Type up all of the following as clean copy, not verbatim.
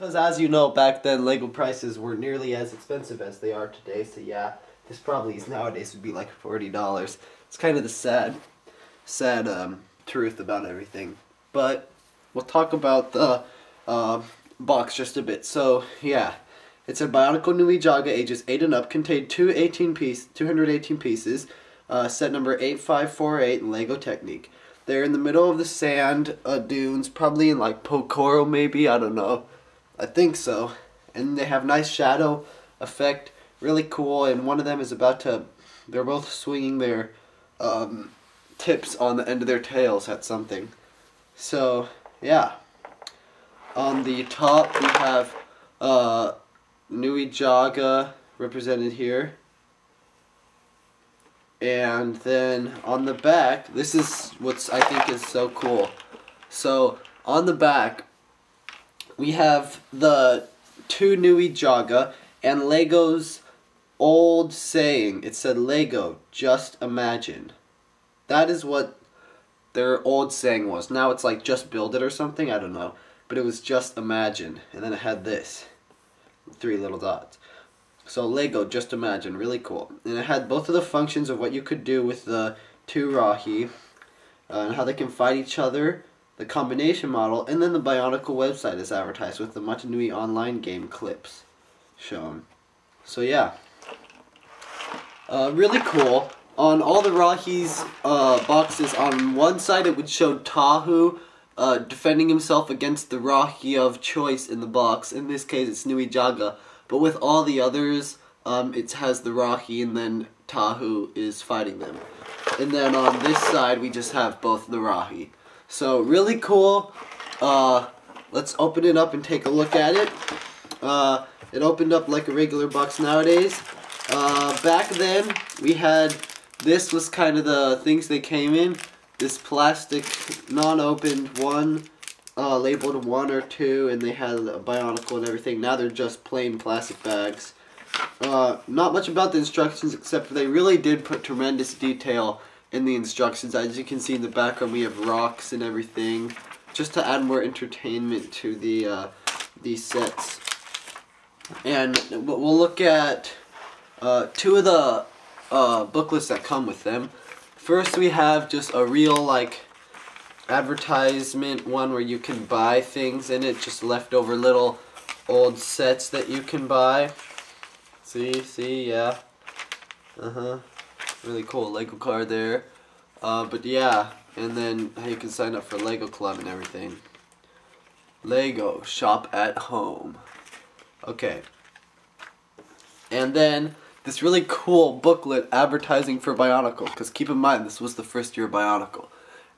Because as you know, back then Lego prices were nearly as expensive as they are today, so yeah, this probably is nowadays would be like $40. It's kind of the sad truth about everything. But we'll talk about the box just a bit. So yeah, it's a Bionicle Nui-Jaga ages 8 and up, contained 218 pieces, set number 8548 in Lego Technique. They're in the middle of the sand dunes, probably in like Pokoro maybe, I don't know. I think so. And they have nice shadow effect, really cool, and one of them is about to, they're both swinging their tips on the end of their tails at something. So, yeah. On the top we have Nui-Jaga represented here. And then on the back, this is what I think is so cool. So, on the back, we have the two Nui-Jaga and Lego's old saying. It said, "Lego, just imagine." That is what their old saying was. Now it's like, "Just build it" or something, I don't know. But it was "Just imagine." And then it had this, 3 little dots. So Lego, just imagine, really cool. And it had both of the functions of what you could do with the two Rahi, and how they can fight each other, the combination model, and then the Bionicle website is advertised with the Matanui online game clips shown. So yeah, really cool. On all the Rahi's boxes, on one side it would show Tahu defending himself against the Rahi of choice in the box. In this case it's Nui-Jaga, but with all the others it has the Rahi and then Tahu is fighting them. And then on this side we just have both the Rahi. So really cool. Let's open it up and take a look at it. It opened up like a regular box nowadays. Back then we had, this was kind of the things they came in. This plastic non-opened one, labeled 1 or 2, and they had a Bionicle and everything. Now they're just plain plastic bags. Not much about the instructions, except for they really did put tremendous detail in the instructions. As you can see in the background, we have rocks and everything, just to add more entertainment to the these sets. And we'll look at 2 of the booklets that come with them. First, we have just a real like advertisement one where you can buy things in it, just leftover little old sets that you can buy. See, yeah. Really cool Lego card there. But yeah, and then how you can sign up for Lego Club and everything. Lego, shop at home. Okay. And then this really cool booklet advertising for Bionicle, because keep in mind this was the first year of Bionicle.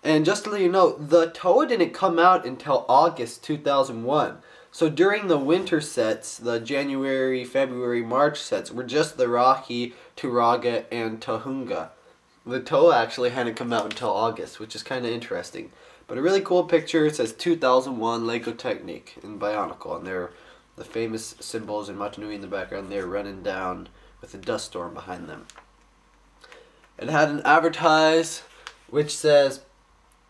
And just to let you know, the Toa didn't come out until August 2001. So during the winter sets, the January, February, March sets were just the Rahi, Turaga, and Tahunga. The Toa actually hadn't come out until August, which is kind of interesting. But a really cool picture. It says 2001 Lego Technique in Bionicle, and they're the famous symbols in Matanui in the background. They're running down with a dust storm behind them. It had an advertise which says,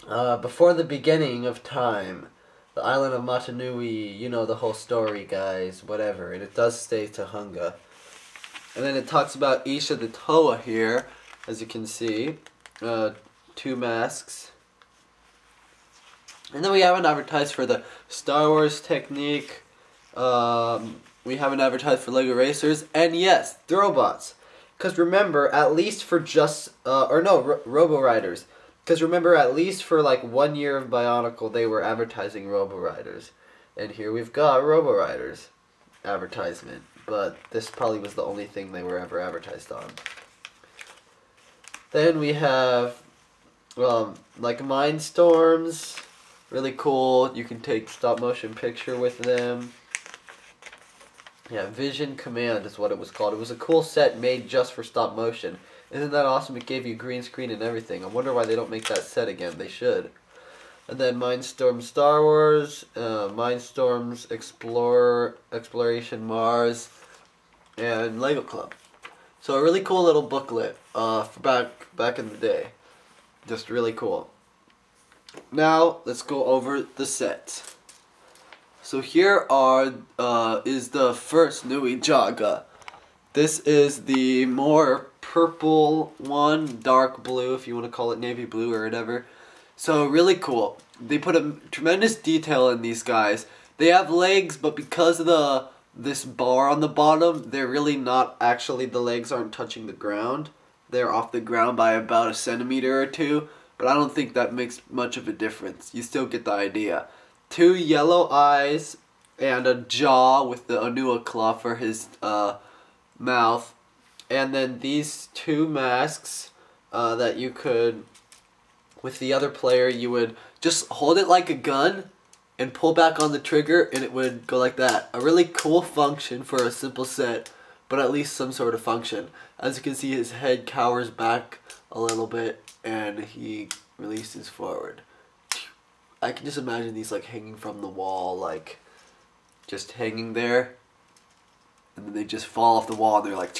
before the beginning of time, the island of Matanui, you know the whole story, guys, whatever. And it does say Tahunga. And then it talks about each of the Toa here, as you can see. 2 masks. And then we have an advertise for the Star Wars Technique. We have an advertise for Lego Racers. And yes, THROWBOTS. Because remember, at least for just, Robo Riders. Because remember, at least for like 1 year of Bionicle, they were advertising Robo Riders. And here we've got Robo Riders advertisement. But this probably was the only thing they were ever advertised on. Then we have, like Mindstorms. Really cool. You can take stop motion picture with them. Yeah, Vision Command is what it was called. It was a cool set made just for stop motion. Isn't that awesome? It gave you green screen and everything. I wonder why they don't make that set again. They should. And then Mindstorm Star Wars, Mindstorms Exploration Mars, and Lego Club. So a really cool little booklet for back in the day. Just really cool. Now let's go over the sets. So here is the first Nui-Jaga. This is the more purple one, dark blue, if you want to call it navy blue or whatever. So really cool. They put a tremendous detail in these guys. They have legs, but because of this bar on the bottom, they're really not actually, the legs aren't touching the ground. They're off the ground by about a centimeter or two, but I don't think that makes much of a difference. You still get the idea. 2 yellow eyes and a jaw with the Anua claw for his mouth. And then these 2 masks that you could, with the other player, you would just hold it like a gun and pull back on the trigger and it would go like that. A really cool function for a simple set, but at least some sort of function. As you can see, his head cowers back a little bit and he releases forward. I can just imagine these like hanging from the wall, like just hanging there, and then they just fall off the wall and they're like.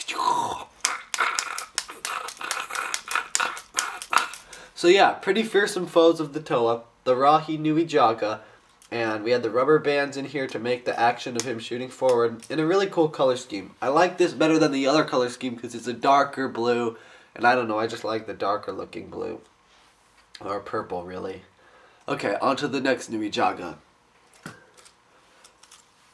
So yeah, pretty fearsome foes of the Toa, the Rahi Nui-Jaga, and we had the rubber bands in here to make the action of him shooting forward in a really cool color scheme. I like this better than the other color scheme because it's a darker blue, and I don't know, I just like the darker looking blue. Or purple, really. Okay, on to the next Nui-Jaga.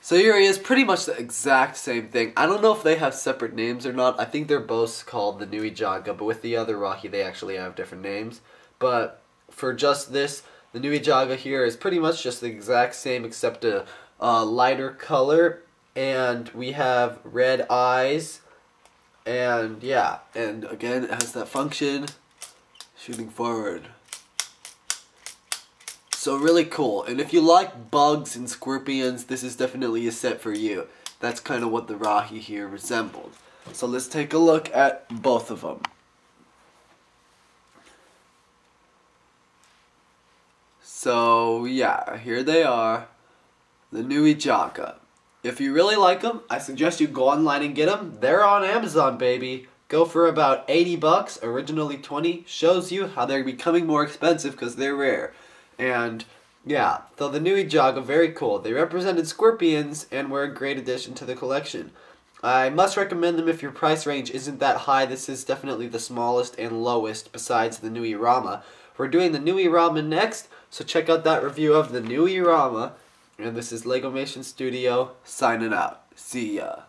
So here he is, pretty much the exact same thing. I don't know if they have separate names or not. I think they're both called the Nui-Jaga, but with the other Rahi, they actually have different names. But for just this, the Nui-Jaga here is pretty much just the exact same except a lighter color. And we have red eyes. And yeah, and again, it has that function, shooting forward. So really cool, and if you like bugs and scorpions, this is definitely a set for you. That's kind of what the Rahi here resembled. So let's take a look at both of them. So yeah, here they are, the Nui-Jaga. If you really like them, I suggest you go online and get them. They're on Amazon, baby. Go for about 80 bucks, originally 20. Shows you how they're becoming more expensive because they're rare. And yeah, so the Nui-Jaga, very cool. They represented scorpions and were a great addition to the collection. I must recommend them if your price range isn't that high. This is definitely the smallest and lowest besides the Nui-Rama. We're doing the Nui-Rama next, so check out that review of the Nui-Rama. And this is LegomationStudio signing out. See ya.